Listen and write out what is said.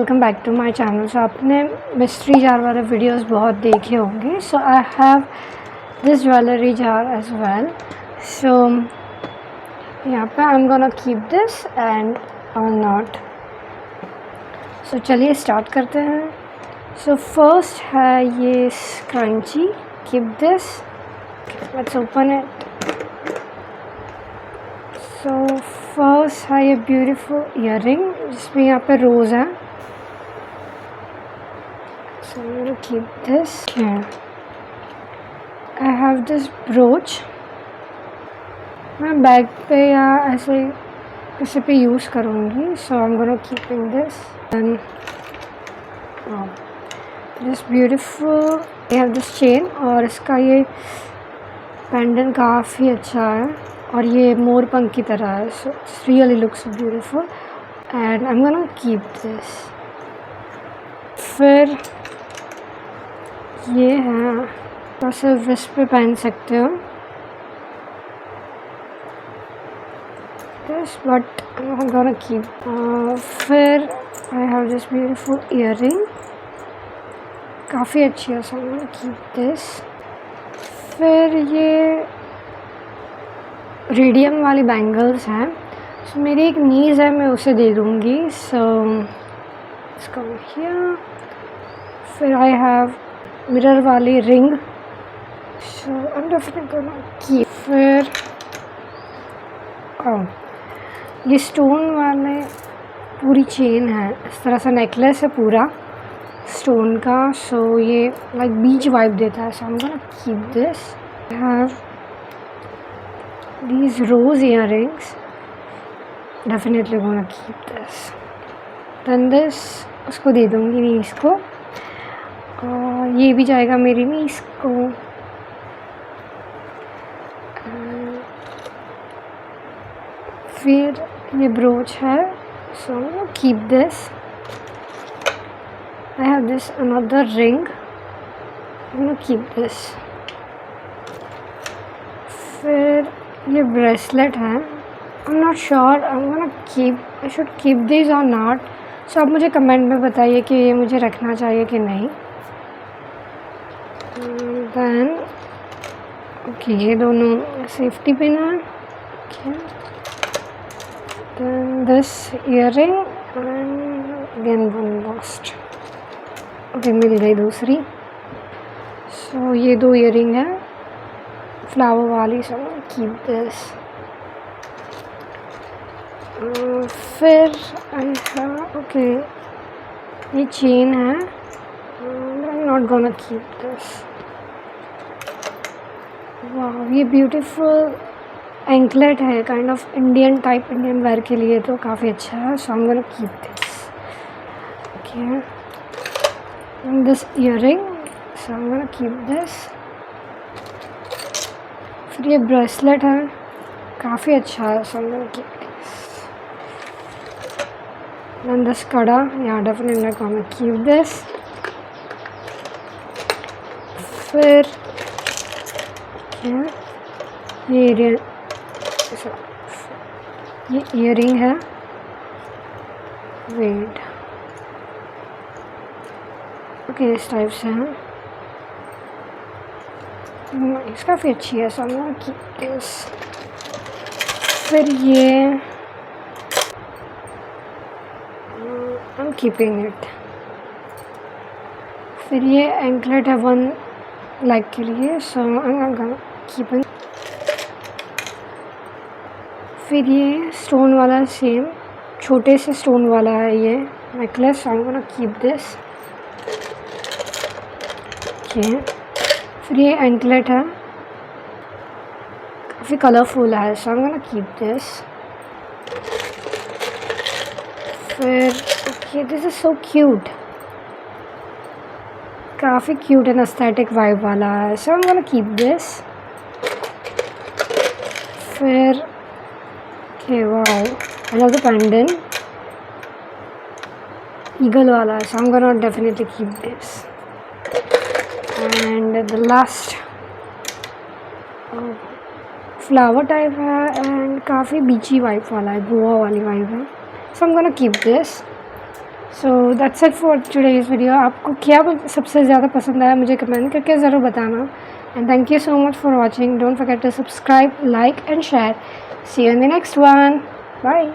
Welcome back to my channel. So आपने mystery jar वाले videos बहुत देखे होंगे। So I have this jewellery jar as well. So यहाँ पे I am gonna keep this and और नॉट। सो चलिए स्टार्ट करते हैं। सो फर्स्ट है ये scrunchie, keep this, let's open it. So first है ये ब्यूटीफुल ईयरिंग जिसमें यहाँ पे रोज़ है। So I'm going to keep this. Okay. I have this brooch. मैं बैग पे या ऐसे किसी पे यूज़ करूँगी. So I'm going to keeping this. And this beautiful. I have this chain और इसका ये पेंडेंट काफ़ी अच्छा है और ये मोर पंख की तरह है. So it really looks beautiful. And I'm going to keep this. फिर ये है तो सिर्फ रिस्ट पे पहन सकते हो this, but I am gonna keep. फिर I have this beautiful earring, काफ़ी अच्छी है, so I am gonna keep this. फिर ये रेडियम वाली बैंगल्स हैं, सो मेरी एक नीज़ है, मैं उसे दे दूँगी। सो इसका हियर। फिर आई हैव मिरर वाली ring, so I am definitely gonna keep. फिर ये स्टोन वाले पूरी चेन है, इस तरह से नेकलेस है पूरा स्टोन का। सो ये लाइक बीच वाइब देता है, so I am gonna keep this. I have these rose earrings, definitely gonna keep this. Then this उसको दे दूँगी नीस को, और ये भी जाएगा मेरी नीस को। फिर ये ब्रोच है, सो keep this. I have this another ring, keep this. फिर ये ब्रेसलेट है, I am not sure I am gonna keep, I should keep this और नॉट। सो आप मुझे कमेंट में बताइए कि ये मुझे रखना चाहिए कि नहीं। देन ओके, ये दोनों सेफ्टी पिन है। Okay, then this earring and again one lost. Okay, मिल गई दूसरी। सो ये दो ईयरिंग है फ्लावर वाली, सो कीप दिस। फिर आई हैव ओके ये चेन है, I am not gonna keep this. वाह, ये ब्यूटीफुल एंकलेट है, kind of Indian type, Indian wear के लिए तो काफ़ी अच्छा है। So I am gonna keep this. Okay, this earring, so I am gonna keep this. फिर ये ब्रेसलेट है, काफ़ी अच्छा है, so I am gonna keep this. Then this कड़ा, या डेफिनेटली गोना कीप दिस। फिर ये ईयरिंग है, वेट, ओके इस टाइप से है, इसका काफ़ी अच्छी है, so I am gonna keep this. फिर ये आई एम कीपिंग इट। फिर ये एंकलेट है वन लेग के लिए, so I am gonna keep it. फिर ये स्टोन वाला सेम छोटे से स्टोन वाला है ये necklace, I am gonna keep this. Okay, फिर ये एंकलेट है, काफ़ी कलरफुल है, so I am gonna keep this. फिर okay, this is so cute, काफ़ी क्यूट एंड एस्थेटिक वाइब वाला है, so I am gonna keep this. फिर okay, wow, I love the pendant, eagle वाला है, so I am gonna definitely keep this. And the last flower type है and काफ़ी beachy vibe वाला है, गोवा वाली वाइब है, so I am gonna keep this. So that's it for today's video. आपको क्या सबसे ज़्यादा पसंद आया मुझे कमेंट करके ज़रूर बताना। And thank you so much for watching. Don't forget to subscribe, like and share. See you in the next one. Bye.